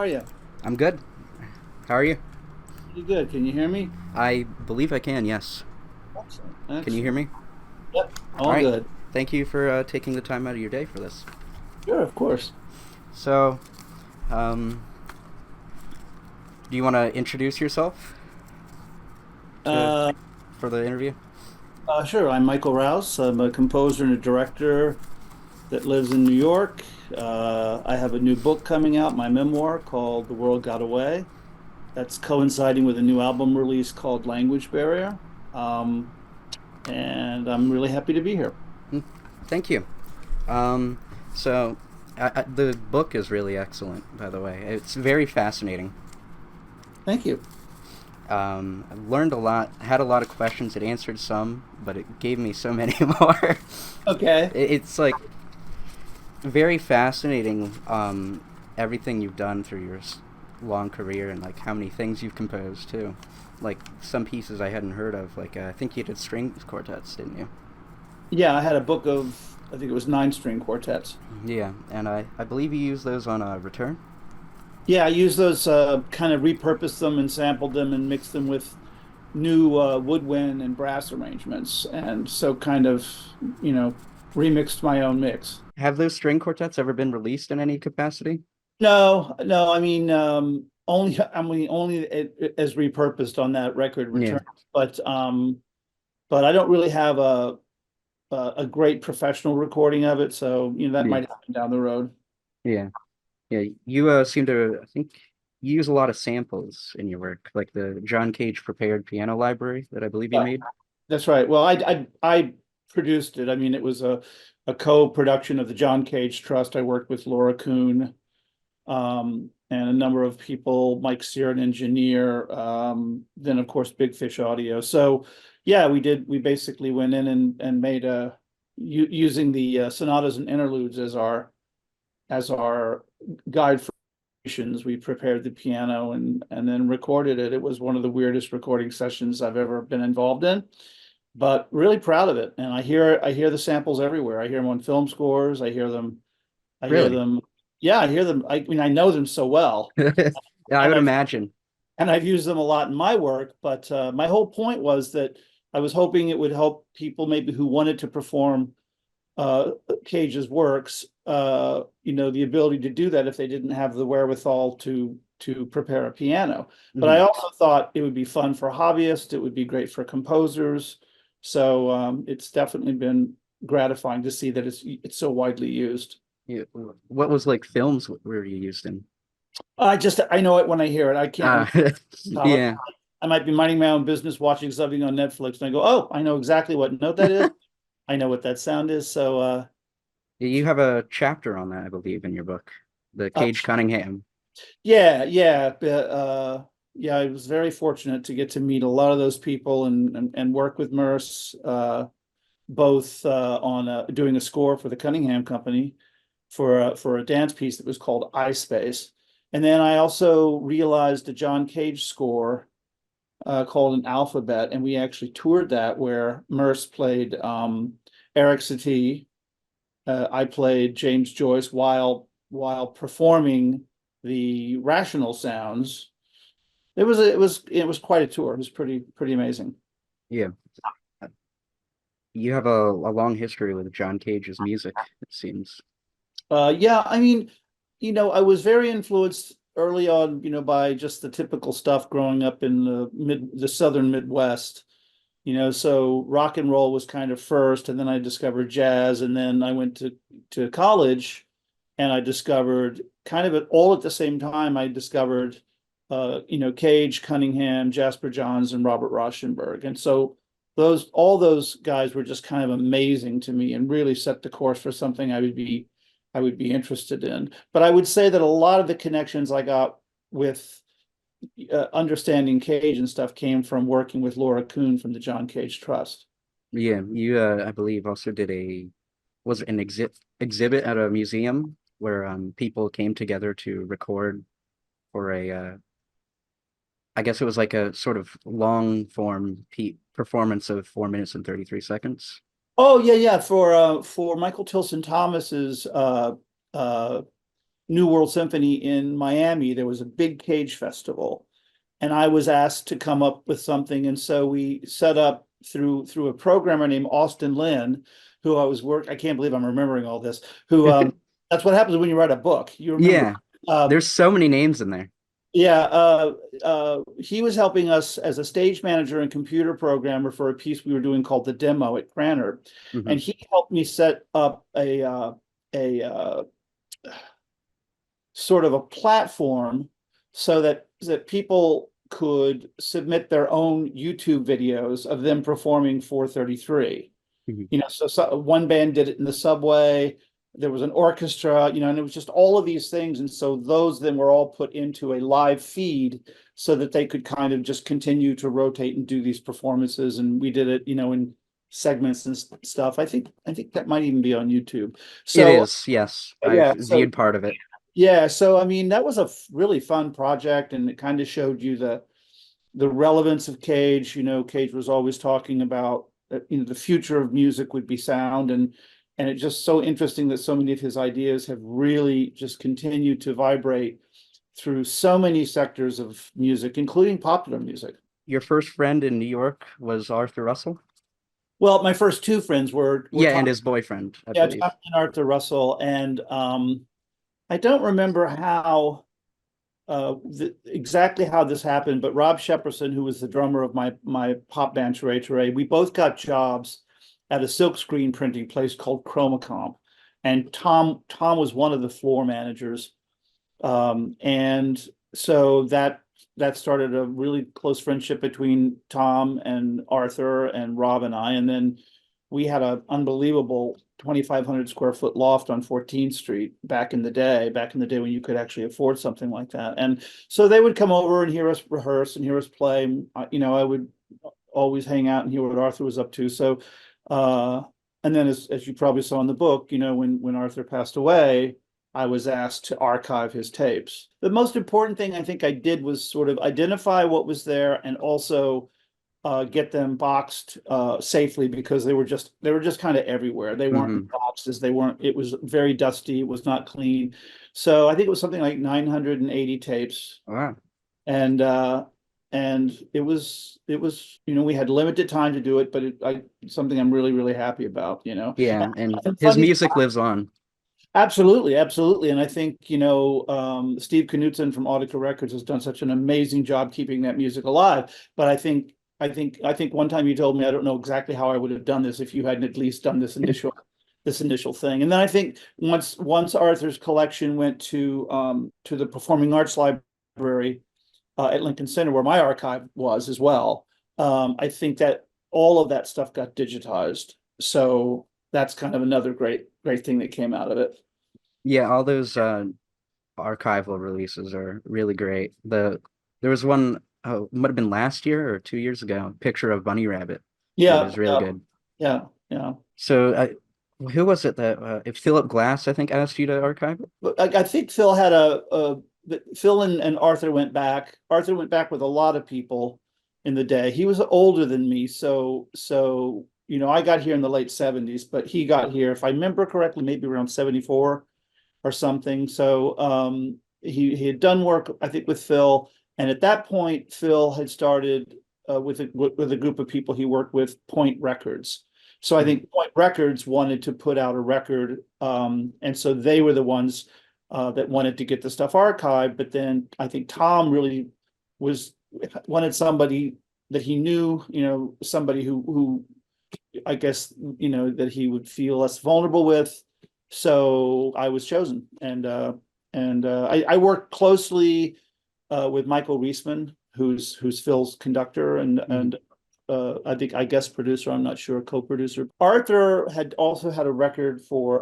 are you? I'm good. How are you? Pretty good. Can you hear me? I believe I can, yes. Excellent. Can you hear Excellent. me? Yep. All All right. good. Thank you for taking the time out of your day for this. Sure, of course. So, um, do you want to introduce yourself to Uh, for the interview? sure. I'm Mikel Rouse. I'm a composer and a director that lives in New York. I have a new book coming out, my memoir called The World Got Away. That's coinciding with a new album release called Language Barrier. Um, and I'm really happy to be here. Hmm, thank you. Um, so, the book is really excellent, by the way. It's very fascinating. Thank you. I learned a lot, had a lot of questions. It answered some, but it gave me so many more. Okay. It's like very fascinating, everything you've done through your long career and like how many things you've composed too. Like some pieces I hadn't heard of. Like I think you did string quartets, didn't you? Yeah, I had a book of, I think it was 9 string quartets. Yeah, and I believe you used those on Return. Yeah, I use those, kind of repurposed them and sampled them and mixed them with new woodwind and brass arrangements, and so kind of, you know, remixed my own mix. Have those string quartets ever been released in any capacity? No, no, I mean, only as repurposed on that record Yeah, return, but I don't really have a great professional recording of it, so that yeah, might happen down the road. yeah, yeah. You seem to, I think, you use a lot of samples in your work, like the John Cage prepared piano library that I believe you Yeah, made. that's right. Well, I produced it. I mean, it was a co-production of the John Cage Trust. I worked with Laura Kuhn, and a number of people, Mike Sear, an engineer, then of course Big Fish Audio. So yeah, we basically went in and made using the sonatas and interludes as our guide for musicians. We prepared the piano and then recorded it. It was one of the weirdest recording sessions I've ever been involved in, but really proud of it. And I hear the samples everywhere. I hear them on film scores. I hear Really? them. Yeah, I hear them. I mean, I know them so well, Yeah, I and would I've imagine. and I've used them a lot in my work. But my whole point was that I was hoping it would help people maybe who wanted to perform uh, Cage's works. The ability to do that if they didn't have the wherewithal to prepare a piano. But I Mhm. also thought it would be fun for hobbyists. It would be great for composers. So it's definitely been gratifying to see that it's so widely used. Yeah. What was like films were you used in? I know it when I hear it. I can't Uh, remember how yeah. I might be minding my own business, watching something on Netflix, and I go, "Oh, I know exactly what note that is. I know what that sound is." So, You have a chapter on that, I believe, in your book, The uh, Cage Cunningham. yeah, yeah, yeah. I was very fortunate to get to meet a lot of those people and work with Merce, both on doing a score for the Cunningham Company for a dance piece that was called I Space, and then I also realized a John Cage score called an Alphabet, and we actually toured that where Merce played Eric Satie, I played James Joyce while performing the rational sounds. It was quite a tour. It was pretty amazing. Yeah. You have a long history with John Cage's music, it seems. Yeah, I mean, I was very influenced early on, by just the typical stuff growing up in the southern Midwest. So rock and roll was kind of first, and then I discovered jazz, and then I went to college, and I discovered kind of all at the same time. I discovered, Cage, Cunningham, Jasper Johns, and Robert Rauschenberg, and so all those guys were just kind of amazing to me, and really set the course for something I would be interested in. But I would say that a lot of the connections I got with understanding Cage and stuff came from working with Laura Kuhn from the John Cage Trust. Yeah, you I believe also did was it an exhibit at a museum where people came together to record for a I guess it was like a sort of long form performance of 4 minutes and 33 seconds. Oh yeah, yeah. For Michael Tilson Thomas's uh, New World Symphony in Miami, there was a big Cage festival, and I was asked to come up with something, and so we set up through a programmer named Austin Lynn, who I can't believe I'm remembering all this. Who That's what happens when you write a book. You remember. Yeah, Um, there's so many names in there. yeah, he was helping us as a stage manager and computer programmer for a piece we were doing called The Demo at Cranor, Hmm. and he helped me set up a sort of a platform so that people could submit their own YouTube videos of them performing 433. Hmm. So one band did it in the subway. There was an orchestra, and it was just all of these things. And so those then were all put into a live feed so that they could kind of just continue to rotate and do these performances. And we did it, in segments and stuff. I think that might even be on YouTube. It So is, yes. I've yeah, so viewed part of it. yeah, so I mean that was a really fun project, and it kind of showed you the relevance of Cage. Cage was always talking about the future of music would be sound, and it's just so interesting that so many of his ideas have really just continued to vibrate through so many sectors of music, including popular music. Your first friend in New York was Arthur Russell? Well, my first two friends were Yeah, Tom, and his boyfriend, I yeah, believe. Tom and Arthur Russell, and I don't remember exactly how this happened, but Rob Shepperson, who was the drummer of my pop band Teray Teray, we both got jobs at a silkscreen printing place called Chromacomp, and Tom was one of the floor managers, and so that started a really close friendship between Tom and Arthur and Rob and I, and then we had an unbelievable 2,500 square foot loft on 14th Street back in the day when you could actually afford something like that. And so they would come over and hear us rehearse and hear us play. I would always hang out and hear what Arthur was up to. So, and then as you probably saw in the book, when Arthur passed away, I was asked to archive his tapes. The most important thing I think I did was sort of identify what was there and also get them boxed safely because they were just kind of everywhere. They weren't in Hmm. boxes. They weren't. It was very dusty. It was not clean. So I think it was something like 980 tapes, Wow. and it was we had limited time to do it, but something I'm really really happy about. Yeah, and And his funny, music lives on. absolutely, absolutely, and I think Steve Knutson from Audica Records has done such an amazing job keeping that music alive. But I think one time you told me I don't know exactly how I would have done this if you hadn't at least done this initial thing. And then I think once Arthur's collection went to the Performing Arts Library at Lincoln Center, where my archive was as well, I think that all of that stuff got digitized. So that's kind of another great great thing that came out of it. Yeah, all those archival releases are really great. There was one, oh, it might have been last year or 2 years ago, picture of Bunny Rabbit that Yeah, is really yeah, good. yeah, yeah. So, who was it that if Philip Glass, I think, asked you to archive it? But I think Phil had Phil and Arthur went back. Arthur went back with a lot of people in the day. He was older than me, so I got here in the late 70s, but he got here, if I remember correctly, maybe around 74 or something. So he had done work, I think, with Phil, and at that point, Phil had started with a group of people he worked with, Point Records. So I Mhm. think Point Records wanted to put out a record, and so they were the ones that wanted to get the stuff archived. But then I think Tom really was wanted somebody that he knew, somebody who I guess that he would feel less vulnerable with. So I was chosen, and I worked closely with Michael Reisman, who's Phil's conductor, and Mhm. I guess producer. I'm not sure, co-producer. Arthur had also had a record for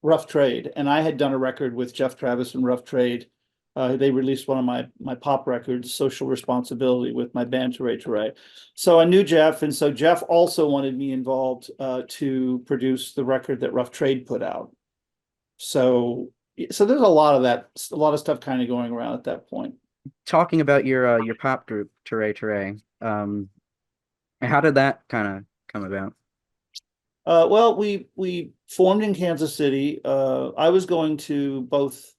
Rough Trade, and I had done a record with Jeff Travis and Rough Trade. They released one of my pop records, Social Responsibility, with my band Teray Teray. So I knew Jeff, and so Jeff also wanted me involved to produce the record that Rough Trade put out. So there's a lot of stuff kind of going around at that point. Talking about your pop group, Teray Teray, how did that kind of come about? Well, we formed in Kansas City. I was going to both.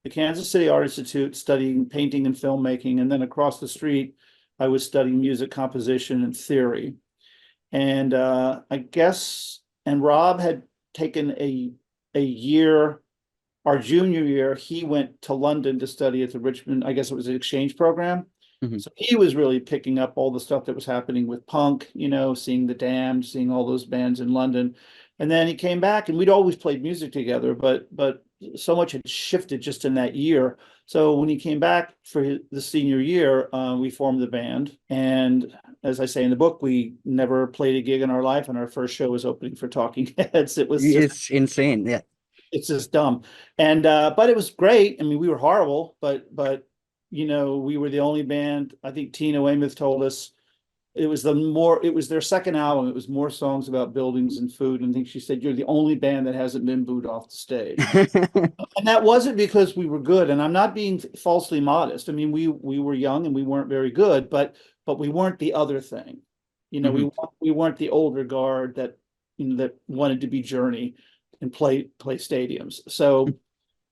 the Kansas City Art Institute studying painting and filmmaking, and then across the street, I was studying music composition and theory. And I guess, and Rob had taken a year, our junior year, he went to London to study at the Richmond, I guess it was an exchange program. Mhm. So he was really picking up all the stuff that was happening with punk, seeing the Damned, seeing all those bands in London. And then he came back, and we'd always played music together, but so much had shifted just in that year. So when he came back for the senior year, we formed the band. And as I say in the book, we never played a gig in our life, and our first show was opening for Talking Heads. It's insane. Yeah. It's just dumb. And but it was great. I mean, we were horrible, but we were the only band. I think Tina Weymouth told us it was their second album. It was more songs about buildings and food. And I think she said, "You're the only band that hasn't been booed off the stage." And that wasn't because we were good. And I'm not being falsely modest. I mean, we were young and we weren't very good, but we weren't the other thing. Mhm. We weren't the older guard that wanted to be Journey and play stadiums.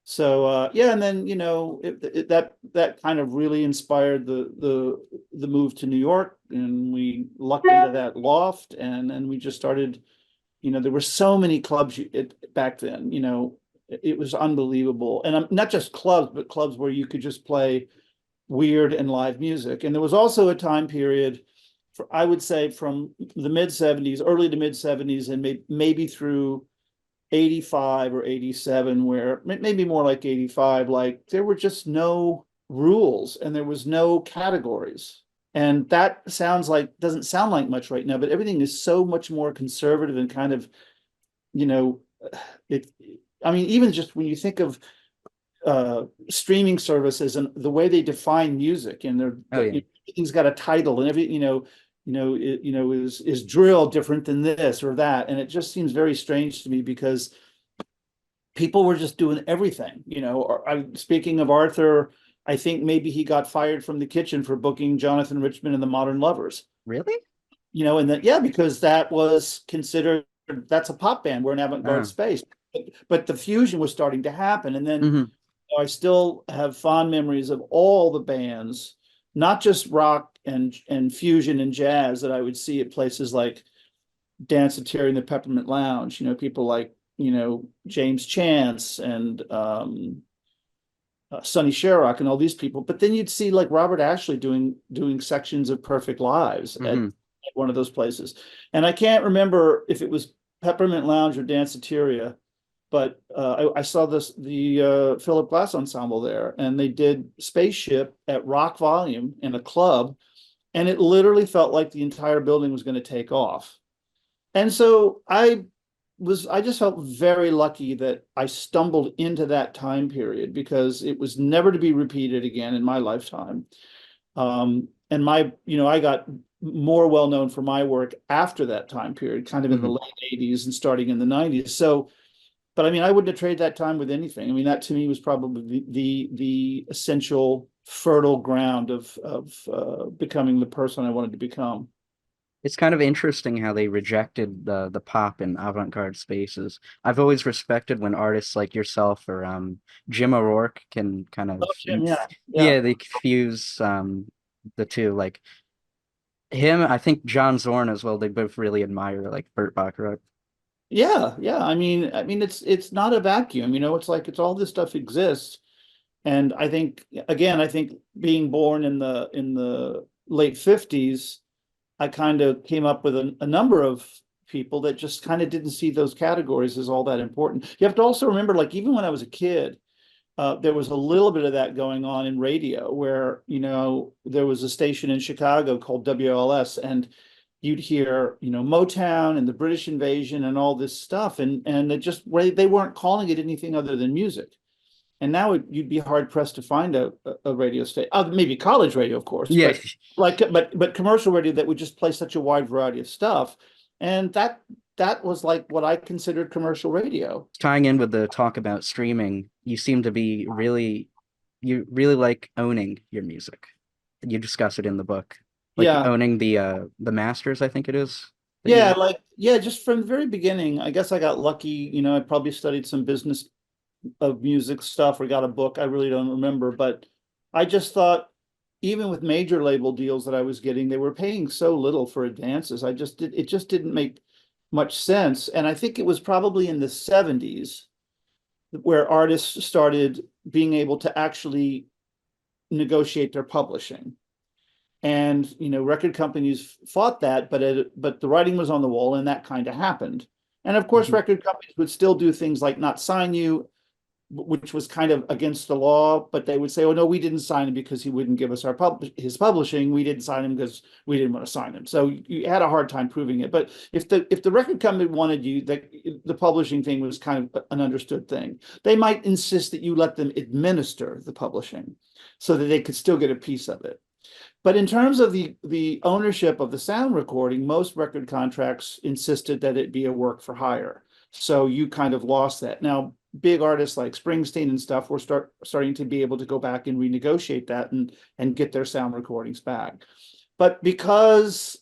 So yeah, and then that kind of really inspired the move to New York, and we lucked into that loft, and then we just started. There were so many clubs back then. It was unbelievable, and not just clubs, but clubs where you could just play weird and live music. And there was also a time period, I would say, from the mid 70s, early to mid 70s, and maybe through 85 or 87, where maybe more like 85, like there were just no rules and there was no categories. And that doesn't sound like much right now, but everything is so much more conservative and kind of, you know, it, I mean, even just when you think of streaming services and the way they define music, and Oh yeah. everything's got a title, and is drill different than this or that, and it just seems very strange to me because people were just doing everything. Speaking of Arthur, I think maybe he got fired from the Kitchen for booking Jonathan Richman and the Modern Lovers. Really? And that, yeah, because that was considered, that's a pop band. We're an avant-garde Oh. space. But the fusion was starting to happen. And then Hmm. I still have fond memories of all the bands, not just rock and fusion and jazz, that I would see at places like Danceteria and the Peppermint Lounge. People like, James Chance and Sonny Sherrock and all these people. But then you'd see like Robert Ashley doing sections of Perfect Lives at Hmm. one of those places. And I can't remember if it was Peppermint Lounge or Danceteria, but I saw the Philip Glass Ensemble there, and they did Spaceship at Rock Volume in a club, and it literally felt like the entire building was going to take off. And so I just felt very lucky that I stumbled into that time period, because it was never to be repeated again in my lifetime. And I got more well known for my work after that time period, kind of in the Hmm. late 80s and starting in the 90s. So, but I mean, I wouldn't have traded that time with anything. I mean, that to me was probably the essential fertile ground of becoming the person I wanted to become. It's kind of interesting how they rejected the pop and avant-garde spaces. I've always respected when artists like yourself or Jim O'Rourke can kind of, Oh, Jim, yeah, yeah. yeah, they fuse the two. Like him, I think John Zorn as well. They both really admire like Burt Bacharach. Yeah, yeah. I mean, it's not a vacuum. It's all this stuff exists, and I think being born in the late 50s, I kind of came up with a number of people that just kind of didn't see those categories as all that important. You have to also remember, like even when I was a kid, there was a little bit of that going on in radio, where there was a station in Chicago called WLS, and you'd hear Motown and the British Invasion and all this stuff, and they weren't calling it anything other than music. And now you'd be hard pressed to find a radio station, maybe college radio, of course, Yeah, but commercial radio that would just play such a wide variety of stuff. And that was like what I considered commercial radio. tying in with the talk about streaming, you seem to be you really like owning your music. You discuss it in the book, like Yeah. owning the masters, I think it is that Yeah, you. just from the very beginning, I guess I got lucky. I probably studied some business of music stuff or got a book. I really don't remember, but I just thought even with major label deals that I was getting, they were paying so little for advances. It just didn't make much sense. And I think it was probably in the 70s where artists started being able to actually negotiate their publishing. And record companies fought that, but the writing was on the wall, and that kind of happened. And of course, Mhm. record companies would still do things like not sign you, which was kind of against the law. But they would say, "Oh no, we didn't sign him because he wouldn't give us his publishing. We didn't sign him because we didn't want to sign him." So you had a hard time proving it. But if the record company wanted you, the publishing thing was kind of an understood thing. They might insist that you let them administer the publishing, so that they could still get a piece of it. But in terms of the ownership of the sound recording, most record contracts insisted that it be a work for hire. So you kind of lost that. Now, big artists like Springsteen and stuff were starting to be able to go back and renegotiate that and get their sound recordings back. But because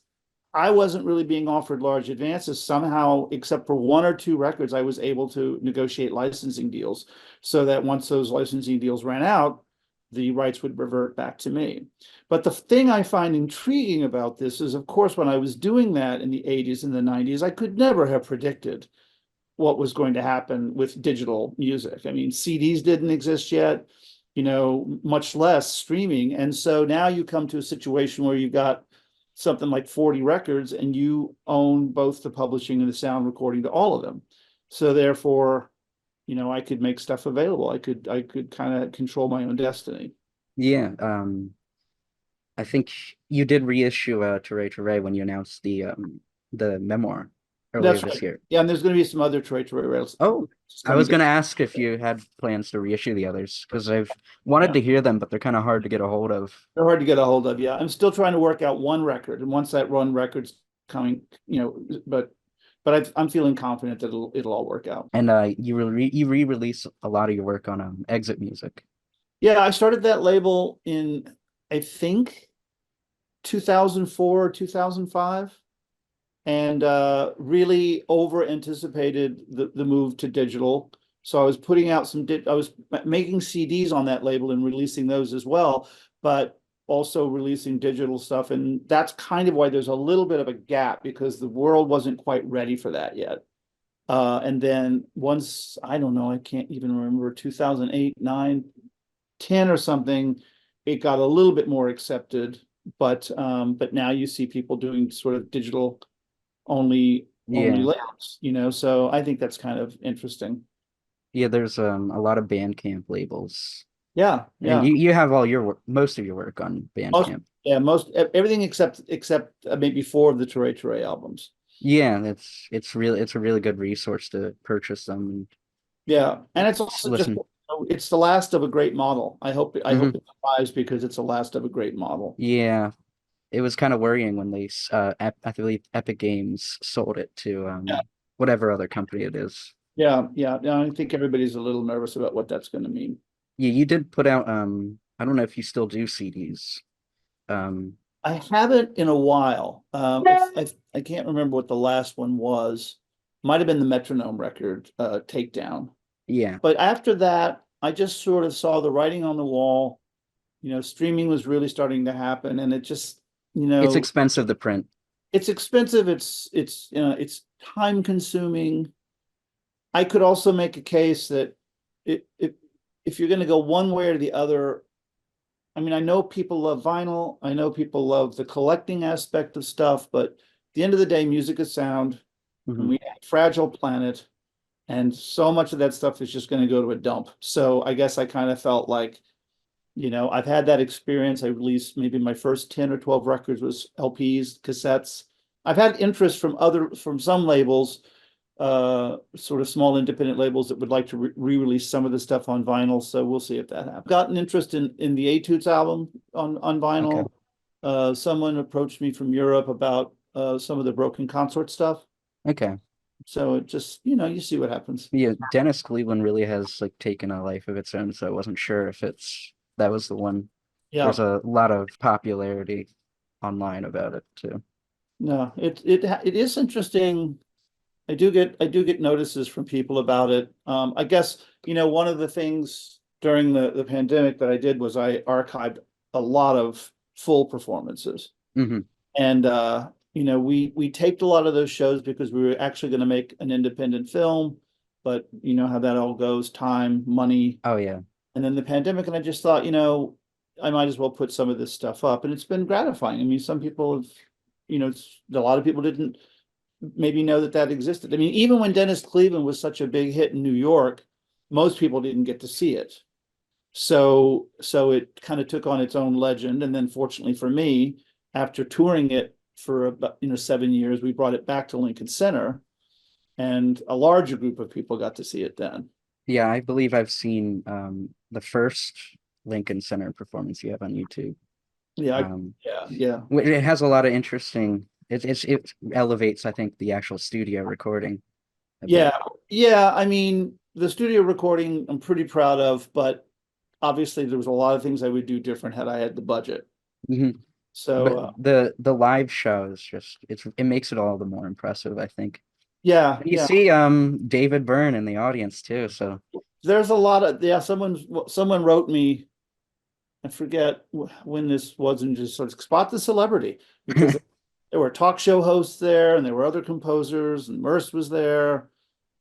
I wasn't really being offered large advances, somehow, except for one or two records, I was able to negotiate licensing deals so that once those licensing deals ran out, the rights would revert back to me. But the thing I find intriguing about this is, of course, when I was doing that in the 80s and the 90s, I could never have predicted what was going to happen with digital music. I mean, CDs didn't exist yet, much less streaming. And so now you come to a situation where you've got something like 40 records and you own both the publishing and the sound recording to all of them. So therefore, I could make stuff available. I could kind of control my own destiny. Yeah, I think you did reissue Ture Ture when you announced the memoir earlier That's this right. year. Yeah, and there's going to be some other Troy rails Oh, I coming was down. gonna ask if you had plans to reissue the others because I've wanted Yeah, to hear them, but they're kind of hard to get a hold of. they're hard to get a hold of. Yeah, I'm still trying to work out one record, and once that one record's coming, I'm feeling confident that it'll all work out. And you re-release a lot of your work on Exit Music. Yeah, I started that label in, I think, 2004 or 2005, and really over anticipated the move to digital. So I was putting out I was making CDs on that label and releasing those as well, but also releasing digital stuff. And that's kind of why there's a little bit of a gap, because the world wasn't quite ready for that yet. And then once, I don't know, I can't even remember, 2008, 9, 10 or something, it got a little bit more accepted. But now you see people doing sort of digital only Yeah, layouts, so I think that's kind of interesting. yeah. There's a lot of Bandcamp labels, Yeah, and yeah. you have all your work, most of your work on Most, Bandcamp. yeah, everything except maybe four of the Ture albums. Yeah, it's a really good resource to purchase them Yeah, and and it's just also just listen. it's the last of a great model. I hope Hmm. it survives because it's the last of a great model. Yeah, it was kind of worrying when I believe Epic Games sold it to Yeah, whatever other company it is. yeah. I think everybody's a little nervous about what that's going to mean. Yeah, you did put out I don't know if you still do CDs. Um I haven't in a while. I can't remember what the last one was. Might have been the Metronome record, Takedown. yeah, But after that, I just sort of saw the writing on the wall. Streaming was really starting to happen, and it just, it's expensive to print. it's expensive. It's time consuming. I could also make a case that it, if you're going to go one way or the other, I mean, I know people love vinyl. I know people love the collecting aspect of stuff, but at the end of the day, music is sound, and Hmm. we have a fragile planet, and so much of that stuff is just going to go to a dump. So I guess I kind of felt like, I've had that experience. I released maybe my first 10 or 12 records was LPs, cassettes. I've had interest from some labels, sort of small independent labels that would like to re-release some of the stuff on vinyl. So we'll see if that happens. Got an interest in the Etudes album on Okay. vinyl. Someone approached me from Europe about some of the Broken Consort stuff. Okay. So it just, you see what happens. Yeah, Dennis Cleveland really has like taken a life of its own, so I wasn't sure if it's that was the one. Yeah. There's a lot of popularity online about it too. No, it is interesting. I do get notices from people about it. I guess one of the things during the pandemic that I did was I archived a lot of full performances. Hmm. And we taped a lot of those shows because we were actually going to make an independent film, but you know how that all goes, time, money, Oh yeah. and then the pandemic, and I just thought, I might as well put some of this stuff up, and it's been gratifying. I mean, some people have, a lot of people didn't maybe know that that existed. I mean, even when Dennis Cleveland was such a big hit in New York, most people didn't get to see it. So it kind of took on its own legend. And then fortunately for me, after touring it for about, 7 years, we brought it back to Lincoln Center and a larger group of people got to see it then. Yeah, I believe I've seen the first Lincoln Center performance you have on YouTube. Yeah, Um, yeah, yeah. it has a lot of interesting. It elevates, I think, the actual studio recording a bit. Yeah, yeah. I mean, the studio recording I'm pretty proud of, but obviously there was a lot of things I would do different had I had the budget. Hmm. So But the live show is just it makes it all the more impressive, I think. yeah, You yeah. see David Byrne in the audience too, so There's a lot of yeah. Someone wrote me. I forget when this was, and just sort of spot the celebrity because there were talk show hosts there, and there were other composers, and Merce was there.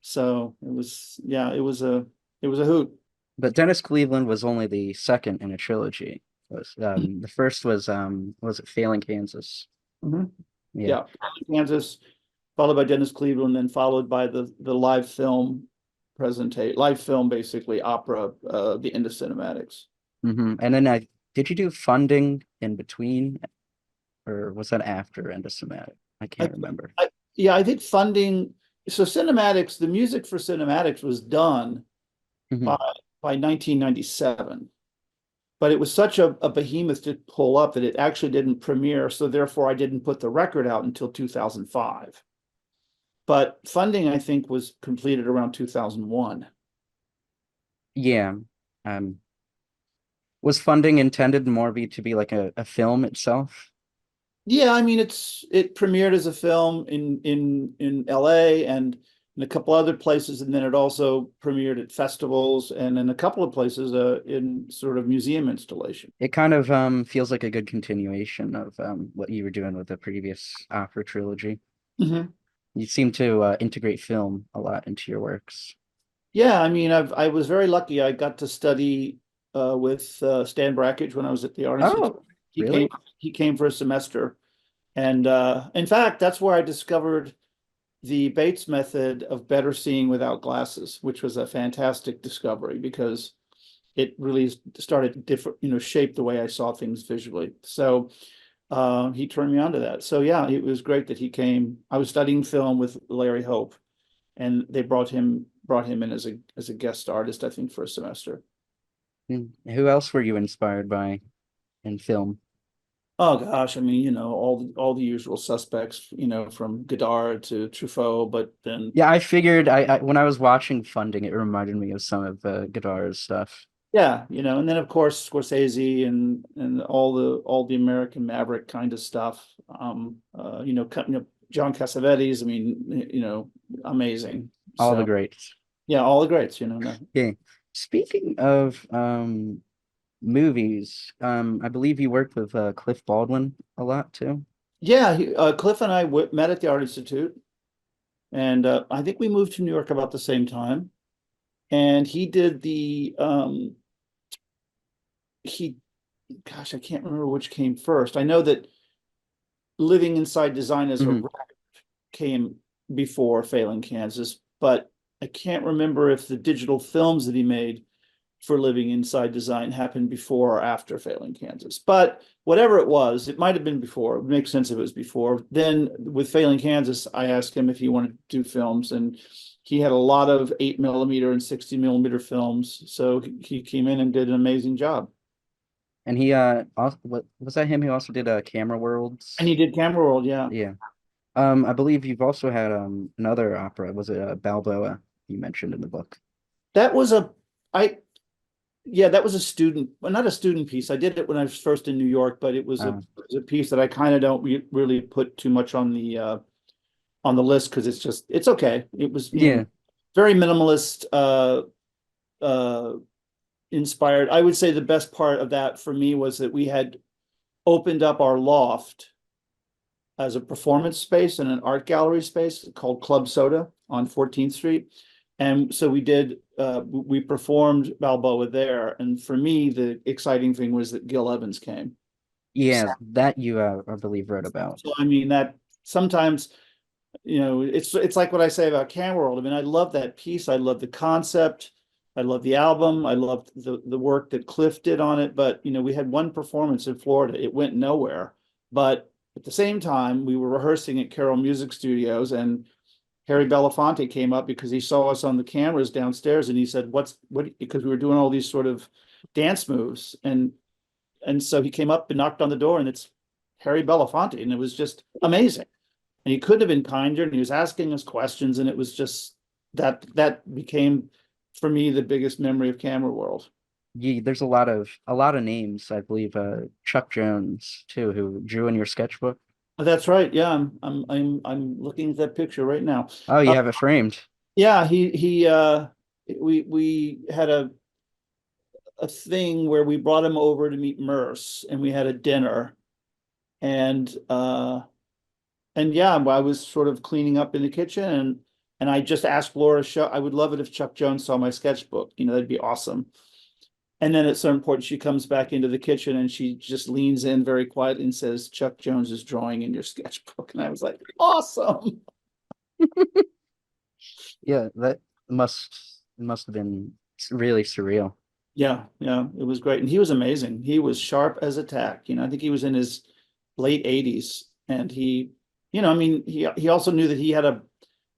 So it was yeah, it was a hoot. but Dennis Cleveland was only the second in a trilogy. Was the first was it Failing Kansas? Mhm. Yeah. Yeah, Kansas, followed by Dennis Cleveland, then followed by the live film basically opera, the end of cinematics. And then I did you do funding in between, or was that after End of Somatic? I I, can't remember. yeah, I think funding. So cinematics, the music for cinematics was done by Hmm. 1997, but it was such a behemoth to pull up that it actually didn't premiere. So therefore, I didn't put the record out until 2005. But funding, I think, was completed around 2001. Yeah. Um, was funding intended more to be like a film itself? Yeah, I mean it premiered as a film in LA and in a couple other places, and then it also premiered at festivals and in a couple of places in sort of museum installation. It kind of feels like a good continuation of what you were doing with the previous opera trilogy. Mhm. You seem to integrate film a lot into your works. Yeah, I mean I was very lucky. I got to study with Stan Brakhage when I was at the Art Institute. Oh, He came really? he came for a semester, and in fact, that's where I discovered the Bates method of better seeing without glasses, which was a fantastic discovery because it really started to shape the way I saw things visually. So he turned me on to that. So yeah, it was great that he came. I was studying film with Larry Hope, and they brought him in as a guest artist, I think, for a semester. Who else were you inspired by in film? Oh gosh, I mean, all the usual suspects, from Godard to Truffaut, but then Yeah, I figured I when I was watching Funding, it reminded me of some of Godard's stuff. yeah, and then of course Scorsese and all the American Maverick kind of stuff. John Cassavetes, I mean, amazing. All the So greats. yeah, all the greats, no. Yeah. Speaking of movies, I believe you worked with Cliff Baldwin a lot too. Yeah, Cliff and I met at the Art Institute, and I think we moved to New York about the same time. And he did he, gosh, I can't remember which came first. I know that Living Inside Design as a Hmm. Wreck came before Failing Kansas, but I can't remember if the digital films that he made for Living Inside Design happened before or after Failing Kansas. But whatever it was, it might have been before. It would make sense if it was before. Then with Failing Kansas, I asked him if he wanted to do films, and he had a lot of 8 millimeter and 60 millimeter films. So he came in and did an amazing job. And he also, what was that him who also did Camera And Worlds? he did Camera World, yeah. Yeah. I believe you've also had another opera. Was it Balboa you mentioned in the book? That was a I Yeah, that was a student, well, not a student piece. I did it when I was first in New York, but it was a piece that I kind of don't really put too much on the list because it's okay. It was, Yeah. very minimalist, uh, inspired. I would say the best part of that for me was that we had opened up our loft as a performance space and an art gallery space called Club Soda on 14th Street. And so we performed Balboa there. And for me, the exciting thing was that Gil Evans came. Yeah, that you I believe wrote about. So I mean that sometimes, it's like what I say about Camera World. I mean, I love that piece. I love the concept. I love the album. I loved the work that Cliff did on it. But we had one performance in Florida. It went nowhere. But at the same time, we were rehearsing at Carroll Music Studios, and Harry Belafonte came up because he saw us on the cameras downstairs, and he said, what?" Because we were doing all these sort of dance moves, and so he came up and knocked on the door, and it's Harry Belafonte, and it was just amazing. And he couldn't have been kinder, and he was asking us questions, and it was just that became for me the biggest memory of Camera World. Yeah, there's a lot of names, I believe Chuck Jones too, who drew in your sketchbook. That's right. Yeah, I'm looking at that picture right now. Oh, you Uh, have it framed. yeah, we had a thing where we brought him over to meet Merce, and we had a dinner, and yeah, I was sort of cleaning up in the kitchen, and I just asked Laura, I would love it if Chuck Jones saw my sketchbook. That'd be awesome. And then at some point, she comes back into the kitchen, and she just leans in very quietly and says, "Chuck Jones is drawing in your sketchbook." And I was like, awesome. Yeah, that must have been really surreal. Yeah, yeah, it was great. And he was amazing. He was sharp as a tack. I think he was in his late 80s. And I mean, he also knew that he had a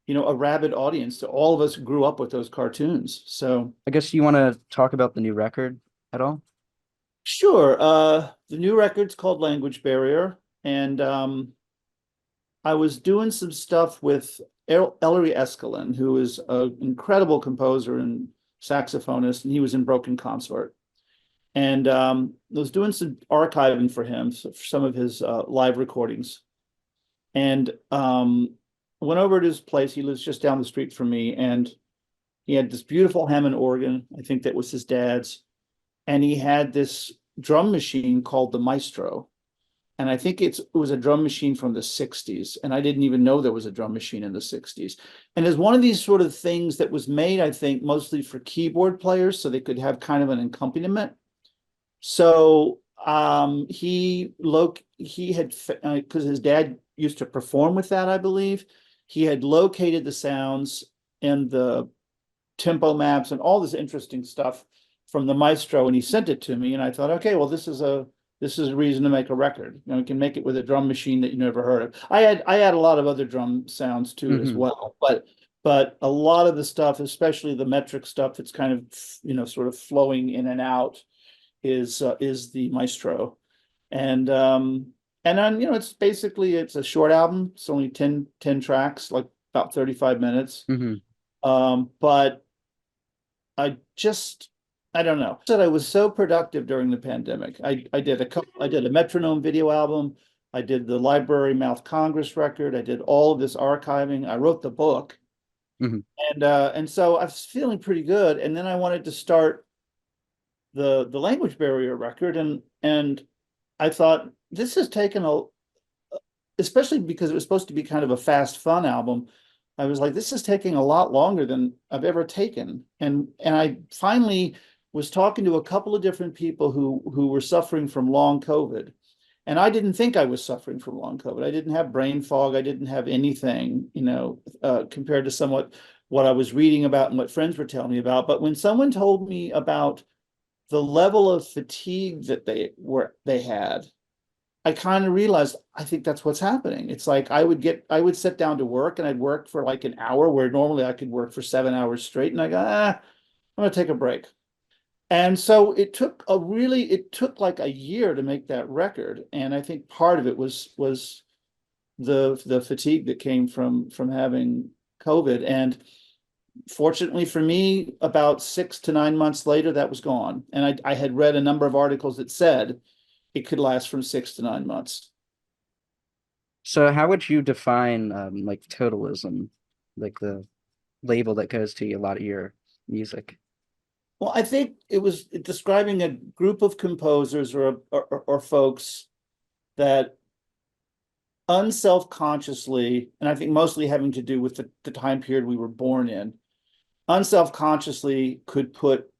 rabid audience. So all of us grew up with those cartoons. So I guess you want to talk about the new record at all? sure. The new record's called Language Barrier. And I was doing some stuff with Ellery Eskelin, who is an incredible composer and saxophonist, and he was in Broken Consort. And I was doing some archiving for him, for some of his live recordings. And went over to his place. He lives just down the street from me, and he had this beautiful Hammond organ. I think that was his dad's, and he had this drum machine called the Maestro. And I think it was a drum machine from the 60s. And I didn't even know there was a drum machine in the 60s. And it's one of these sort of things that was made, I think, mostly for keyboard players so they could have kind of an accompaniment. So he had, because his dad used to perform with that, I believe. He had located the sounds and the tempo maps and all this interesting stuff from the Maestro, and he sent it to me. And I thought, okay, well, this is a reason to make a record. We can make it with a drum machine that you never heard of. I had a lot of other drum sounds too as Hmm. well, but a lot of the stuff, especially the metric stuff, that's kind of sort of flowing in and out, is the Maestro. And then it's a short album. It's only 10 tracks, like about 35 minutes. Hmm. But I don't know. I said I was so productive during the pandemic. I did a Metronome video album. I did the Library Mouth Congress record. I did all of this archiving. I wrote the book. Hmm. And so I was feeling pretty good. And then I wanted to start the Language Barrier record, and I thought this has taken especially because it was supposed to be kind of a fast fun album. I was like, this is taking a lot longer than I've ever taken. And I finally was talking to a couple of different people who were suffering from long COVID. And I didn't think I was suffering from long COVID. I didn't have brain fog. I didn't have anything, compared to somewhat what I was reading about and what friends were telling me about. But when someone told me about the level of fatigue that they had, I kind of realized I think that's what's happening. It's like I would sit down to work, and I'd work for like an hour where normally I could work for 7 hours straight, and I go, I'm gonna take a break. And so it took like a year to make that record. And I think part of it was the fatigue that came from having COVID. And fortunately for me, about 6 to 9 months later, that was gone. And I had read a number of articles that said it could last from 6 to 9 months. So how would you define like totalism, like the label that goes to a lot of your music? Well, I think it was describing a group of composers or folks that unselfconsciously, and I think mostly having to do with the time period we were born in, unselfconsciously could put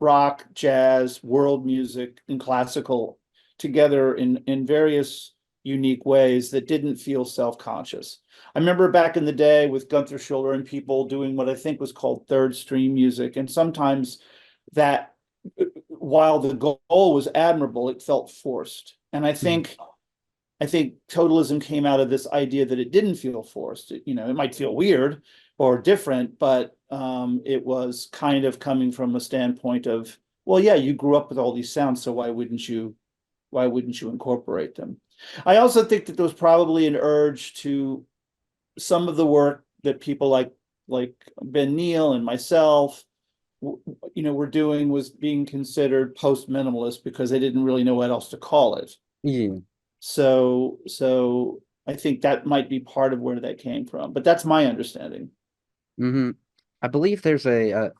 rock, jazz, world music, and classical together in various unique ways that didn't feel self-conscious. I remember back in the day with Gunther Schuller and people doing what I think was called third stream music, and sometimes that, while the goal was admirable, it felt forced. And Mhm. I think totalism came out of this idea that it didn't feel forced. It might feel weird or different, but it was kind of coming from a standpoint of, well, yeah, you grew up with all these sounds, so why wouldn't you incorporate them? I also think that there was probably an urge to some of the work that people like Ben Neal and myself, were doing was being considered post minimalist because they didn't really know what else to call it. Yeah. So I think that might be part of where that came from, but that's my understanding. Hmm. I believe there's a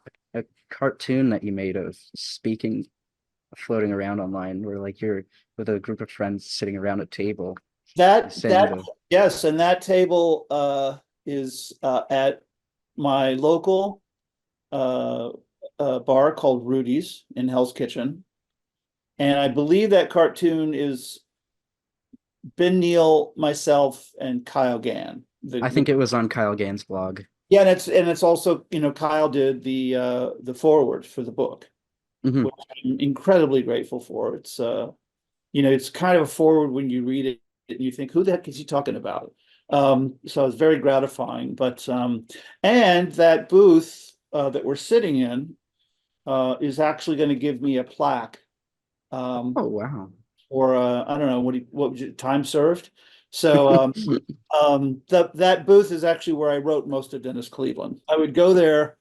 cartoon that you made of speaking floating around online where like you're with a group of friends sitting around a table saying That the yes, and that table is at my local uh, bar called Rudy's in Hell's Kitchen, and I believe that cartoon is Ben Neal, myself, and Kyle Gann. I think it was on Kyle Gann's blog. Yeah, and it's also, Kyle did the foreword for the book, Hmm. which I'm incredibly grateful for. It's kind of a forward when you read it and you think, who the heck is he talking about? So it's very gratifying. But and that booth that we're sitting in is actually going to give me a plaque um, Oh wow. or I don't know what was it, time served. So that booth is actually where I wrote most of Dennis Cleveland. I would go there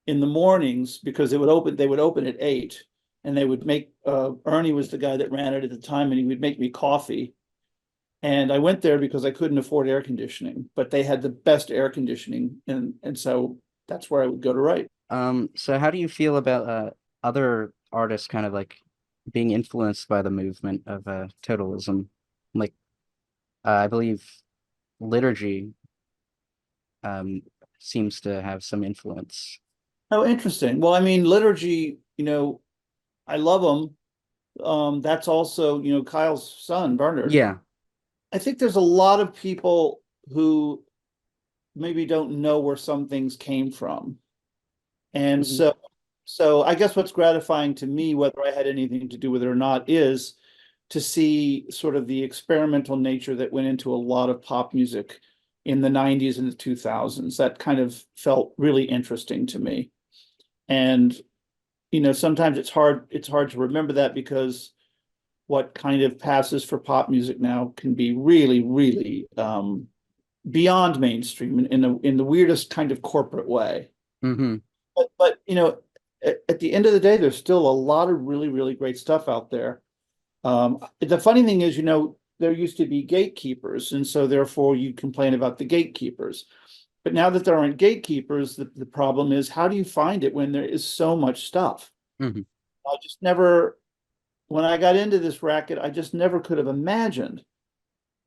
in the mornings because they would open at 8, and they would make Ernie was the guy that ran it at the time, and he would make me coffee. And I went there because I couldn't afford air conditioning, but they had the best air conditioning, and so that's where I would go to write. So how do you feel about other artists kind of like being influenced by the movement of totalism? Like I believe liturgy um seems to have some influence. Oh, interesting. Well, I mean, liturgy, I love them. That's also, Kyle's son, Bernard. Yeah. I think there's a lot of people who maybe don't know where some things came from. And Mhm. so I guess what's gratifying to me, whether I had anything to do with it or not, is to see sort of the experimental nature that went into a lot of pop music in the 90s and the 2000s. That kind of felt really interesting to me. And sometimes it's hard to remember that because what kind of passes for pop music now can be really, really beyond mainstream in the weirdest kind of corporate way. Hmm. But at the end of the day, there's still a lot of really, really great stuff out there. The funny thing is, there used to be gatekeepers, and so therefore you complain about the gatekeepers. But now that there aren't gatekeepers, the problem is how do you find it when there is so much stuff? Hmm. I just never, when I got into this racket, I just never could have imagined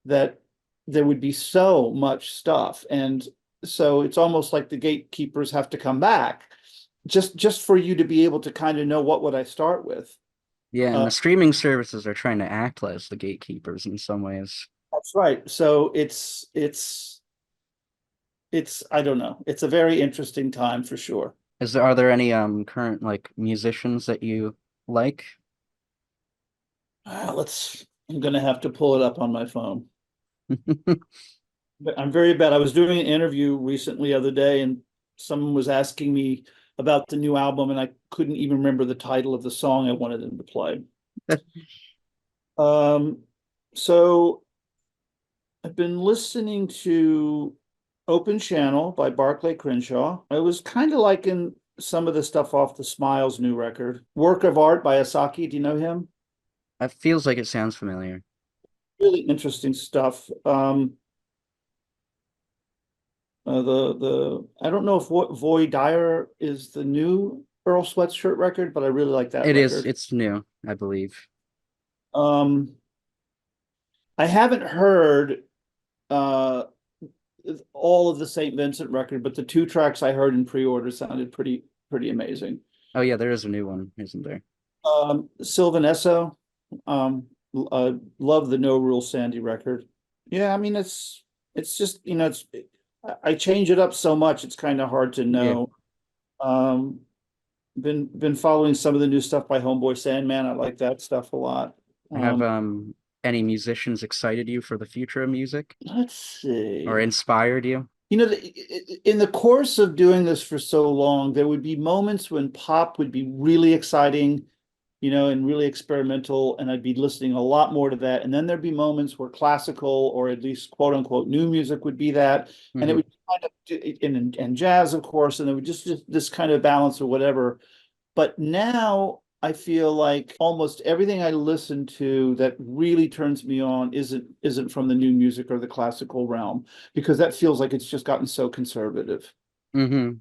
that there would be so much stuff. And so it's almost like the gatekeepers have to come back just for you to be able to kind of know what would I start with. Yeah, and Uh, the streaming services are trying to act as the gatekeepers in some ways. that's right. So it's I don't know. It's a very interesting time for sure. Are there any current like musicians that you like? I'm gonna have to pull it up on my phone. But I'm very bad. I was doing an interview recently the other day, and someone was asking me about the new album, and I couldn't even remember the title of the song I wanted them to play. Um, so I've been listening to Open Channel by Barclay Crenshaw. I was kind of liking some of the stuff off the Smiles new record. Work of Art by Asaki. Do you know him? It feels like it sounds familiar. Really interesting stuff. The I don't know if what Void Dyer is the new. Earl Sweatshirt record, but I really like that It is, record. it's new, I believe. Um, I haven't heard uh all of the St. Vincent record, but the two tracks I heard in pre-order sounded pretty amazing. Oh yeah, there is a new one, isn't there? Sylvan Esso, love the No Rules Sandy record. Yeah, I mean it's just it's I change it up so much it's kind of hard to Yeah. know. Um, been following some of the new stuff by Homeboy Sandman. I like that stuff a lot. Have Um, any musicians excited you for the future of music let's or see. inspired you? In the course of doing this for so long, there would be moments when pop would be really exciting, and really experimental, and I'd be listening a lot more to that. And then there'd be moments where classical or at least quote unquote new music would be that, and it Hmm. would kind of and jazz, of course, and there would just this kind of balance or whatever. But now I feel like almost everything I listen to that really turns me on isn't from the new music or the classical realm, because that feels like it's just gotten so conservative. Hmm.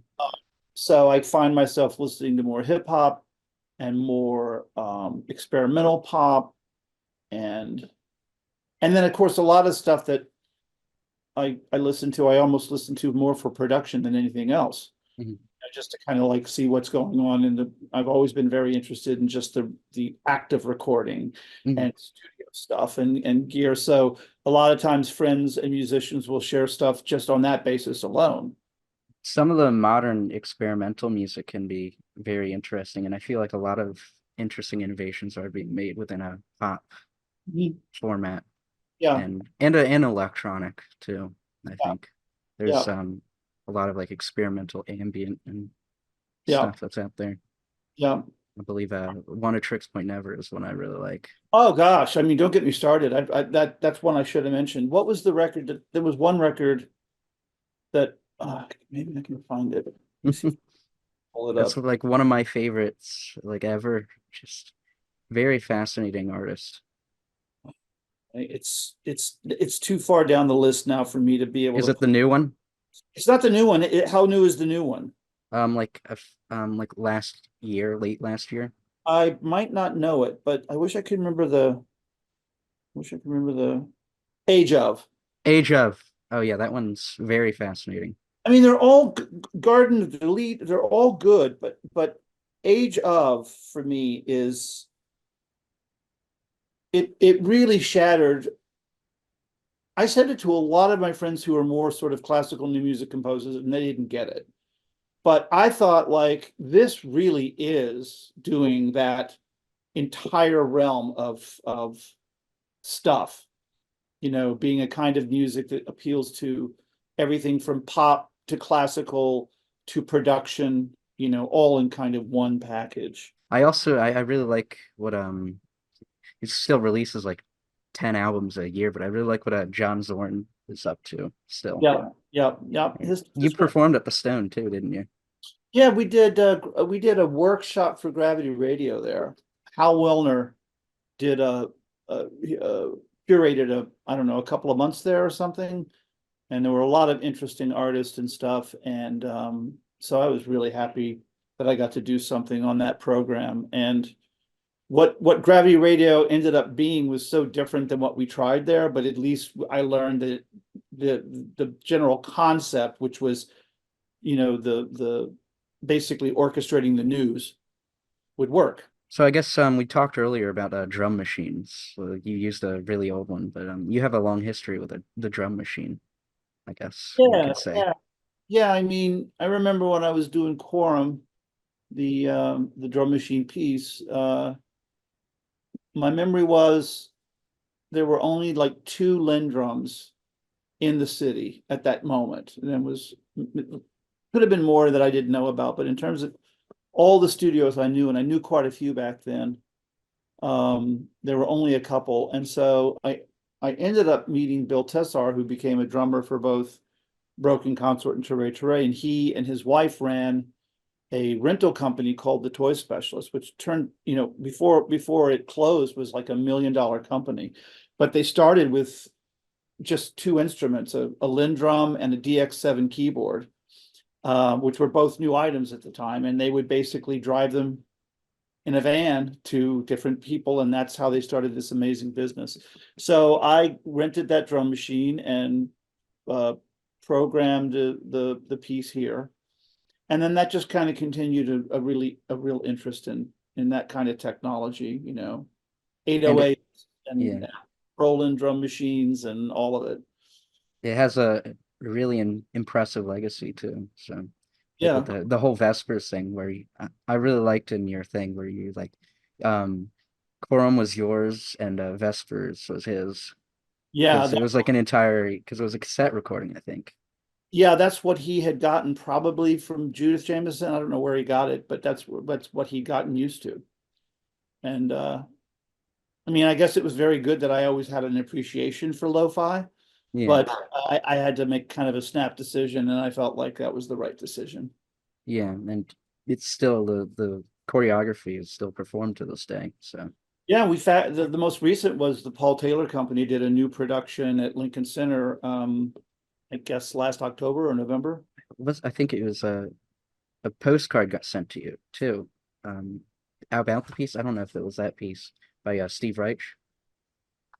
So I find myself listening to more hip hop and more experimental pop, and then of course a lot of stuff that I listen to, I almost listen to more for production than anything else, Hmm. just to kind of like see what's going on in the. I've always been very interested in just the act of recording Hmm. and studio stuff and gear. So a lot of times friends and musicians will share stuff just on that basis alone. Some of the modern experimental music can be very interesting, and I feel like a lot of interesting innovations are being made within a pop Mhm. format Yeah, and electronic too. I yeah, think there's yeah, a lot of like experimental ambient and yeah, stuff that's out there. yeah. I believe One of Tricks Point Never is one I really like. Oh gosh, I mean, don't get me started. That's one I should have mentioned. What was the record that there was one record that maybe I can find it. Let me see if I can pull it That's up. like one of my favorites like ever. Just very fascinating artist. It's too far down the list now for me to be able Is to it the pull. new one? It's not the new one. How new is the new one? Like last year, late last year. I might not know it, but I wish I could remember the age of. Age of. Oh yeah, that one's very fascinating. I mean, they're all Garden of Delete. They're all good, but age of for me is it really shattered. I sent it to a lot of my friends who are more sort of classical new music composers, and they didn't get it. But I thought like this really is doing that entire realm of stuff, being a kind of music that appeals to everything from pop to classical to production, all in kind of one package. I really like what he still releases like 10 albums a year, but I really like what John Zorn is up to still. Yeah, yeah, yeah. You performed at the Stone too, didn't you? Yeah, we did a workshop for Gravity Radio there. Hal Wellner did a curated I don't know, a couple of months there or something, and there were a lot of interesting artists and stuff, and so I was really happy that I got to do something on that program. And what Gravity Radio ended up being was so different than what we tried there, but at least I learned that the general concept, which was the basically orchestrating the news, would work. So I guess we talked earlier about drum machines. So you used a really old one, but you have a long history with the drum machine, I guess we Yeah, could say. yeah, yeah. I mean, I remember when I was doing Quorum, the drum machine piece. My memory was there were only like two Lindrums in the city at that moment, and it was could have been more that I didn't know about. But in terms of all the studios I knew, and I knew quite a few back then, there were only a couple, and so I ended up meeting Bill Tessar, who became a drummer for both Broken Consort and Teray Teray, and he and his wife ran a rental company called the Toy Specialist, which turned, before it closed was like $1 million company. But they started with just two instruments, a Lindrum and a DX7 keyboard. which were both new items at the time, and they would basically drive them in a van to different people, and that's how they started this amazing business. So I rented that drum machine and programmed the piece here, and then that just kind of continued a real interest in that kind of technology, And it, 808 yeah, and Roland drum machines and all of it. it has a really impressive legacy too. So like with Yeah, the whole Vespers thing where I really liked in your thing where you like um Quorum was yours and Vespers was his yeah, because it was like an entire because it was a cassette recording, I think. yeah. That's what he had gotten probably from Judith Jameson. I don't know where he got it, but that's what he'd gotten used to. And I mean, I guess it was very good that I always had an appreciation for lo-fi, Yeah, but I had to make kind of a snap decision, and I felt like that was the right decision. yeah, and it's still the choreography is still performed to this day. So Yeah, the most recent was the Paul Taylor Company did a new production at Lincoln Center, I guess last October or November. was I think it was a postcard got sent to you too. About the piece. I don't know if it was that piece by Steve Reich.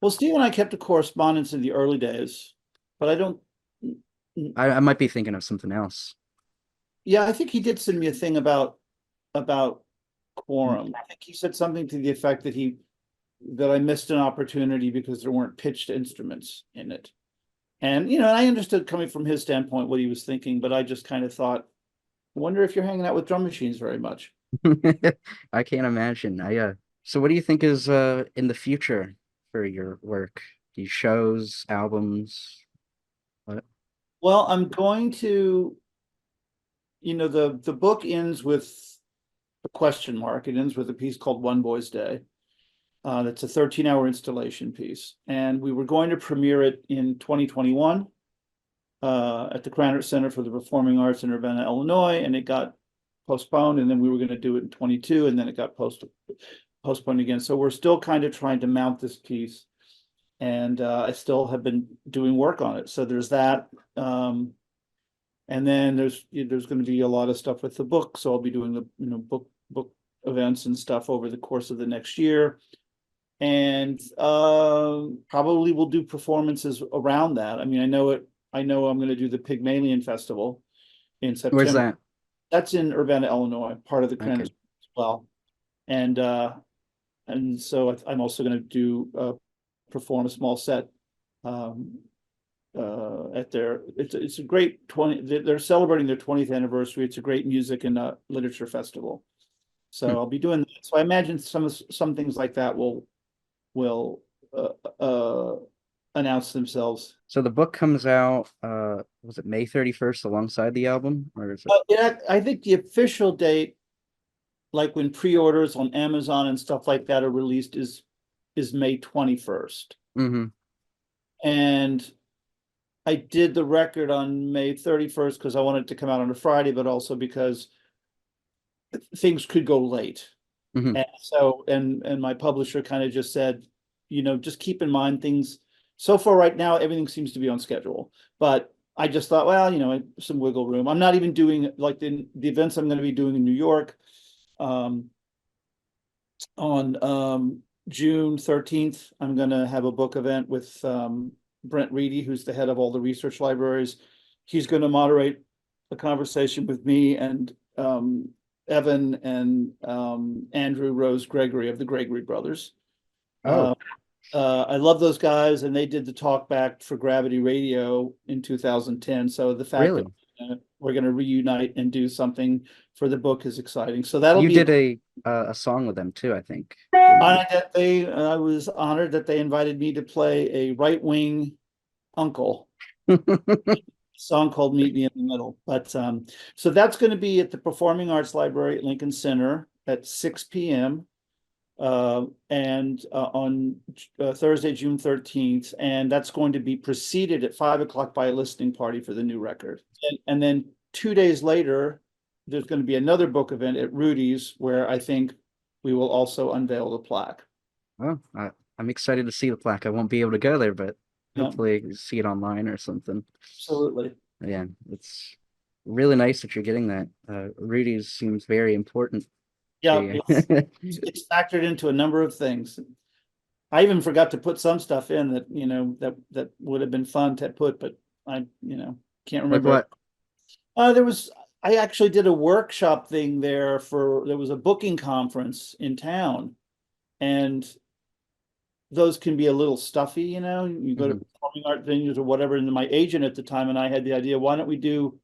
Well, Steve and I kept a correspondence in the early days, but I don't. I might be thinking of something else. Yeah, I think he did send me a thing about quorum. I think he said something to the effect that I missed an opportunity because there weren't pitched instruments in it. And I understood coming from his standpoint what he was thinking, but I just kind of thought, I wonder if you're hanging out with drum machines very much. I can't imagine. So what do you think is in the future for your work? These shows, albums? What? Well, I'm going to, the book ends with a question mark. It ends with a piece called One Boy's Day. That's a 13-hour installation piece. And we were going to premiere it in 2021 at the Krannert Center for the Performing Arts in Urbana, Illinois, and it got postponed. And then we were going to do it in 22, and then it got postponed again. So we're still kind of trying to mount this piece, and I still have been doing work on it. So there's that. And then there's going to be a lot of stuff with the book. So I'll be doing the book events and stuff over the course of the next year. And probably we'll do performances around that. I mean, I know I'm going to do the Pygmalion Festival in Where's September. that? That's in Urbana, Illinois, part of the Krannert Okay. as well. And so I'm also going to do perform a small set um, at it's a great 20. They're celebrating their 20th anniversary. It's a great music and literature festival. So Hmm. I'll be doing that. So I imagine some things like that will uh, uh, announce themselves. So the book comes out, was it May 31st alongside the album, or is it? Yeah, I think the official date, like when pre-orders on Amazon and stuff like that are released, is May 21st. Mm-hmm. And I did the record on May 31st because I wanted to come out on a Friday, but also because things could go late. Mm-hmm. And so, and my publisher kind of just said, just keep in mind things. So far right now, everything seems to be on schedule. But I just thought, well, some wiggle room. I'm not even doing like the events I'm going to be doing in New York um, on June 13th. I'm going to have a book event with Brent Reedy, who's the head of all the research libraries. He's going to moderate a conversation with me and Evan and Andrew Rose Gregory of the Gregory Brothers. Oh, Uh, I love those guys, and they did the talk back for Gravity Radio in 2010. So the fact that really? we're going to reunite and do something for the book is exciting. So that'll You be did a song with them too, I think, didn't you? honored that I was honored that they invited me to play a right wing uncle song called Meet Me in the Middle. But so that's going to be at the Performing Arts Library at Lincoln Center at 6 p.m. And on Thursday, June 13th. And that's going to be preceded at 5 o'clock by a listening party for the new record. And then 2 days later, there's going to be another book event at Rudy's where I think we will also unveil the plaque. Oh, I'm excited to see the plaque. I won't be able to go there, but Yeah, hopefully see it online or something. absolutely. Yeah, it's really nice that you're getting that. Rudy's seems very important to Yeah, you. it's factored into a number of things. I even forgot to put some stuff in that, that would have been fun to put, but I, can't Like remember. what? There was, I actually did a workshop thing there there was a booking conference in town, and those can be a little stuffy, you go to Hmm. performing art venues or whatever. And my agent at the time and I had the idea, why don't we do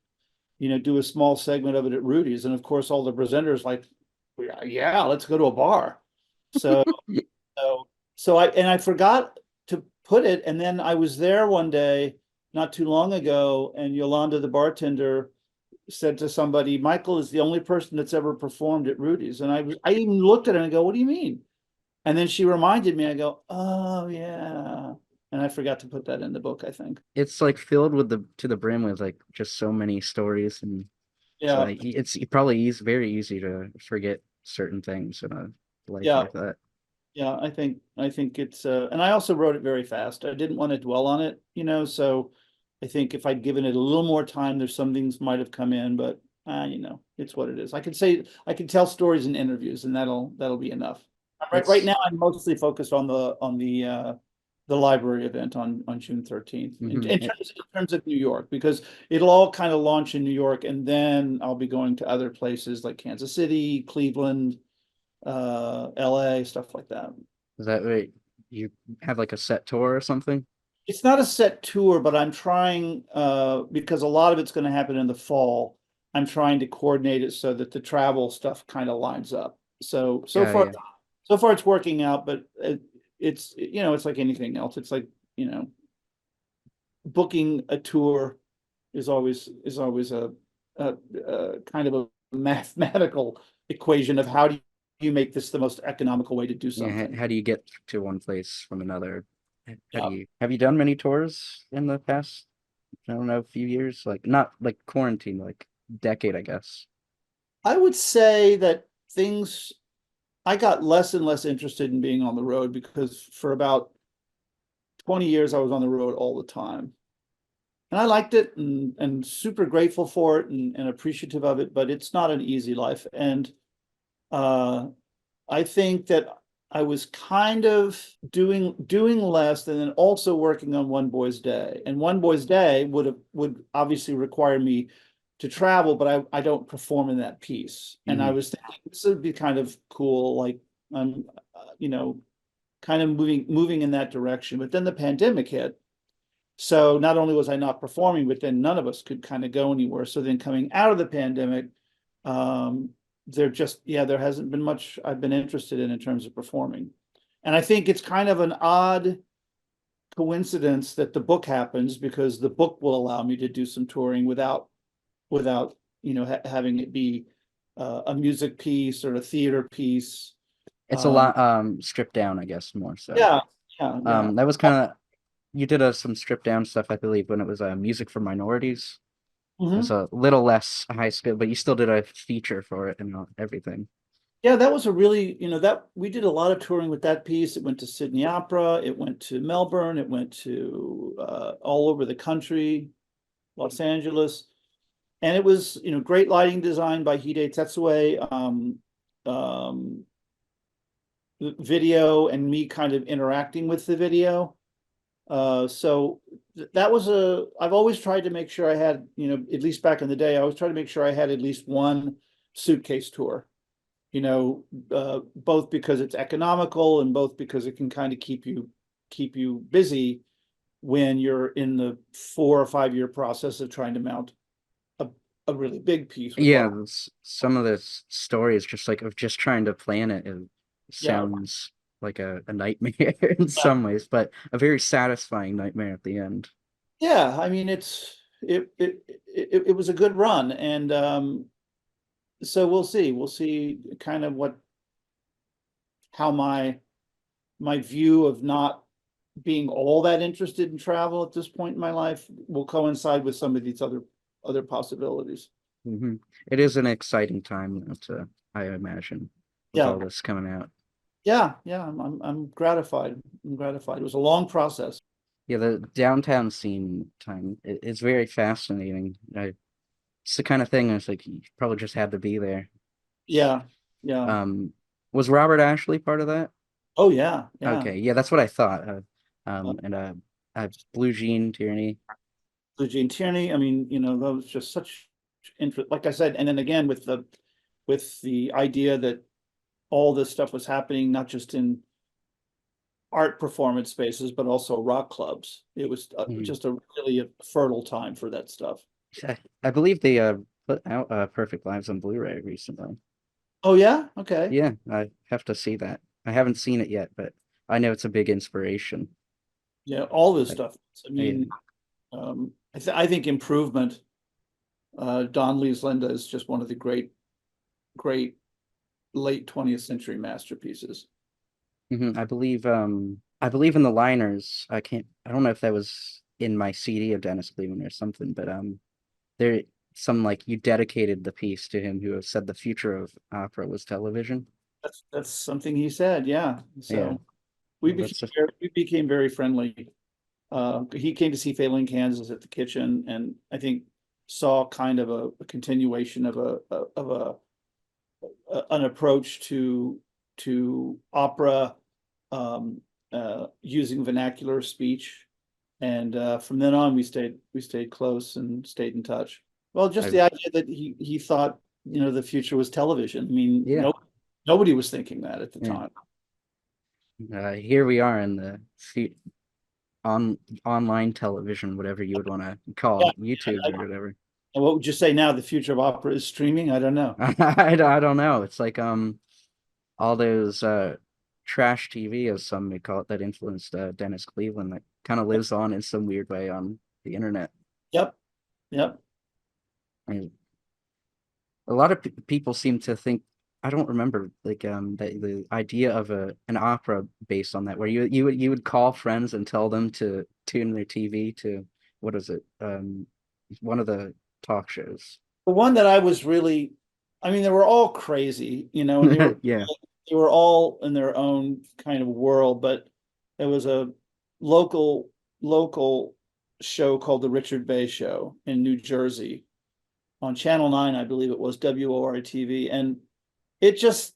a small segment of it at Rudy's? And of course, all the presenters like, yeah, let's go to a bar. So, so, I forgot to put it. And then I was there one day, not too long ago, and Yolanda, the bartender, said to somebody, Michael is the only person that's ever performed at Rudy's. And I even looked at her and I go, what do you mean? And then she reminded me, I go, oh yeah. And I forgot to put that in the book, I think. It's like filled with the to the brim with like just so many stories, and so Yeah, it's probably very easy to forget certain things in a life yeah, like that. yeah. I think it's and I also wrote it very fast. I didn't want to dwell on it, so I think if I'd given it a little more time, there's some things might have come in, but it's what it is. I can tell stories in interviews, and that'll be enough. Right It's now I'm mostly focused on the library event on June 13th mhm. in terms of New York, because it'll all kind of launch in New York, and then I'll be going to other places like Kansas City, Cleveland, LA, stuff like that. Is that right? You have like a set tour or something? It's not a set tour, but I'm trying because a lot of it's going to happen in the fall. I'm trying to coordinate it so that the travel stuff kind of lines up. So Yeah, far yeah. it's working out, but it's like anything else. It's like, booking a tour is always a kind of a mathematical equation of how do you make this the most economical way to do Yeah, something. how do you get to one place from another? How do Yeah. you have you done many tours in the past, I don't know, few years? Like not like quarantine, like decade, I guess. I would say that things I got less and less interested in being on the road because for about 20 years I was on the road all the time. And I liked it and super grateful for it and appreciative of it, but it's not an easy life. And uh I think that I was kind of doing less and then also working on One Boy's Day. And One Boy's Day would obviously require me to travel, but I don't perform in that piece. And I Hmm. was thinking this would be kind of cool, like I'm, kind of moving in that direction. But then the pandemic hit. So not only was I not performing, but then none of us could kind of go anywhere. So then coming out of the pandemic, um, there hasn't been much I've been interested in terms of performing. And I think it's kind of an odd coincidence that the book happens because the book will allow me to do some touring without having it be a music piece or a theater piece. It's a Um, lot stripped down, I guess, more so. yeah, yeah. That was kind of you did some stripped down stuff, I believe, when it was music for minorities. It was Mhm. a little less high school, but you still did a feature for it and everything. Yeah, that was a really, that we did a lot of touring with that piece. It went to Sydney Opera, it went to Melbourne, it went to all over the country, Los Angeles. And it was, great lighting design by Hide Tetsue, um, video and me kind of interacting with the video. So that was I've always tried to make sure I had, at least back in the day, I always tried to make sure I had at least one suitcase tour, both because it's economical and both because it can kind of keep you busy when you're in the 4 or 5 year process of trying to mount a, a really big piece with a lot Yeah, of, some of the stories just like of just trying to plan it, it yeah, sounds like a nightmare in some ways, but a very satisfying nightmare at the end. yeah. I mean, it was a good run, and so we'll see kind of how my view of not being all that interested in travel at this point in my life will coincide with some of these other possibilities. Hmm. It is an exciting time to, I imagine, with Yeah, all this coming out. yeah. I'm gratified. I'm gratified. It was a long process. Yeah, the downtown scene time is very fascinating. I it's the kind of thing. It's like you probably just had to be there. Yeah, yeah. Um, was Robert Ashley part of that? Oh yeah, yeah. Okay, yeah, that's what I thought. Uh, And Blue Jean Tierney. Eugene Tierney. I mean, that was just such interest. Like I said, and then again with the idea that all this stuff was happening not just in art performance spaces, but also rock clubs. It was Mhm. just a really a fertile time for that stuff. I believe they put out Perfect Lives on Blu-ray recently. Oh yeah, okay. Yeah, I have to see that. I haven't seen it yet, but I know it's a big inspiration. Yeah, all this But, stuff. I yeah. mean, I think Improvement, Don Lee's Linda is just one of the great late 20th century masterpieces. I believe in the liners. I don't know if that was in my CD of Dennis Cleveland or something, but there some like you dedicated the piece to him who said the future of opera was television. That's something he said. Yeah. Yeah, So we became that's a, we became very friendly. He came to see Failing Kansas at the Kitchen, and I think saw kind of a continuation of an approach to opera, um, using vernacular speech, and from then on we stayed close and stayed in touch. Well, just I, the idea that he thought the future was television. I mean, yeah, nobody was thinking that at the yeah. time. Here we are in the on online television, whatever you would want to call Yeah. it, YouTube or whatever. And what would you say now? The future of opera is streaming? I don't know. I don't know. It's like all those trash TV, as some may call it, that influenced Dennis Cleveland, that kind of lives on in some weird way on the internet. Yep, yep. I mean, a lot of people seem to think, I don't remember like the idea of an opera based on that, where you would call friends and tell them to tune their TV to what is it, one of the talk shows. The one that I was really, I mean, they were all crazy, and they were Yeah. they were all in their own kind of world, but there was a local show called the Richard Bay Show in New Jersey on Channel 9, I believe it was WORTV, and it just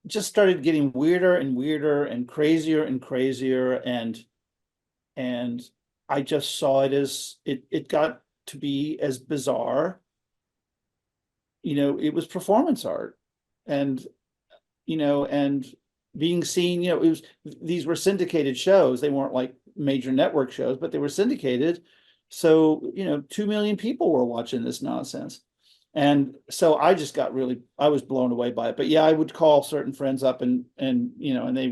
started getting weirder and weirder and crazier, and I just saw it as it got to be as bizarre. It was performance art, and and being seen, these were syndicated shows. They weren't like major network shows, but they were syndicated. So, 2 million people were watching this nonsense. And so I was blown away by it. But yeah, I would call certain friends up, and they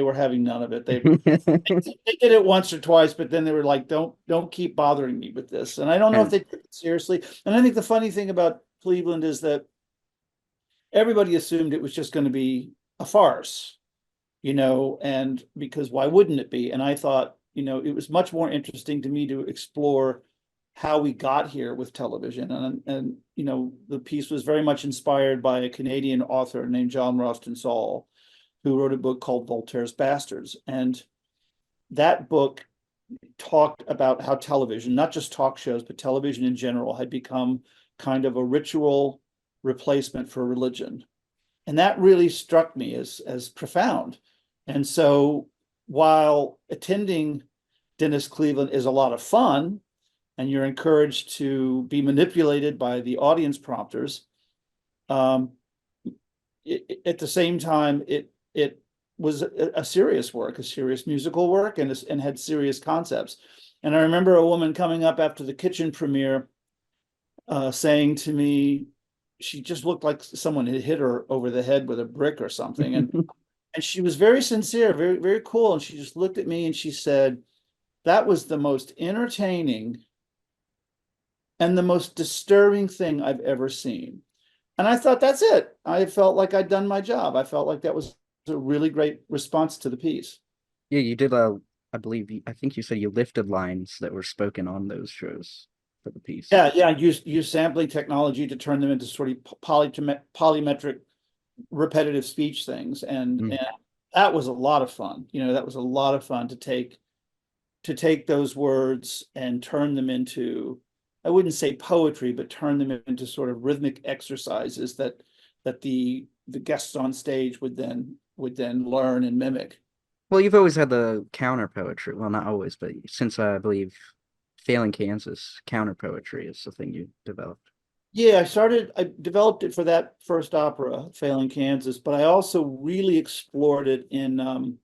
were having none of it. They did it once or twice, but then they were like, don't keep bothering me with this. And I don't know if And they took it seriously. And I think the funny thing about Cleveland is that everybody assumed it was just going to be a farce, and because why wouldn't it be? And I thought, it was much more interesting to me to explore how we got here with television. And the piece was very much inspired by a Canadian author named John Ralston Saul, who wrote a book called Voltaire's Bastards. And that book talked about how television, not just talk shows, but television in general, had become kind of a ritual replacement for religion. And that really struck me as profound. And so while attending Dennis Cleveland is a lot of fun, and you're encouraged to be manipulated by the audience prompters, um, at the same time, it was a serious work, a serious musical work, and had serious concepts. And I remember a woman coming up after the Kitchen premiere, saying to me, she just looked like someone had hit her over the head with a brick or something, and she was very sincere, very very cool, and she just looked at me and she said, "That was the most entertaining and the most disturbing thing I've ever seen." And I thought, that's it. I felt like I'd done my job. I felt like that was a really great response to the piece. yeah, you did I believe I think you said you lifted lines that were spoken on those shows for the piece. Yeah, yeah. Use sampling technology to turn them into sort of polymetric, repetitive speech things, and Mm. that was a lot of fun. That was a lot of fun to take those words and turn them into I wouldn't say poetry, but turn them into sort of rhythmic exercises that the guests on stage would then learn and mimic. Well, you've always had the counter poetry. Well, not always, but since I believe Failing Kansas, counter poetry is the thing you developed. Yeah, I developed it for that first opera, Failing Kansas, but I also really explored it in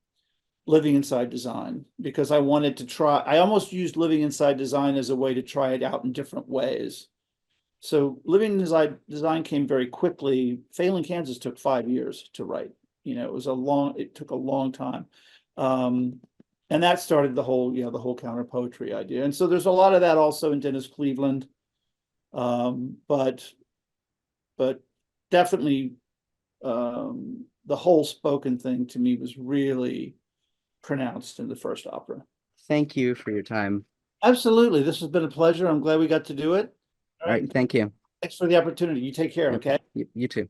Living Inside Design because I wanted to try, I almost used Living Inside Design as a way to try it out in different ways. So Living Inside Design came very quickly. Failing Kansas took 5 years to write. It took a long time. And that started the whole counter poetry idea. And so there's a lot of that also in Dennis Cleveland. But definitely the whole spoken thing to me was really pronounced in the first opera. Thank you for your time. Absolutely. This has been a pleasure. I'm glad we got to do it. All right, thank you. Thanks for the opportunity. You take care, Yep. okay? You too.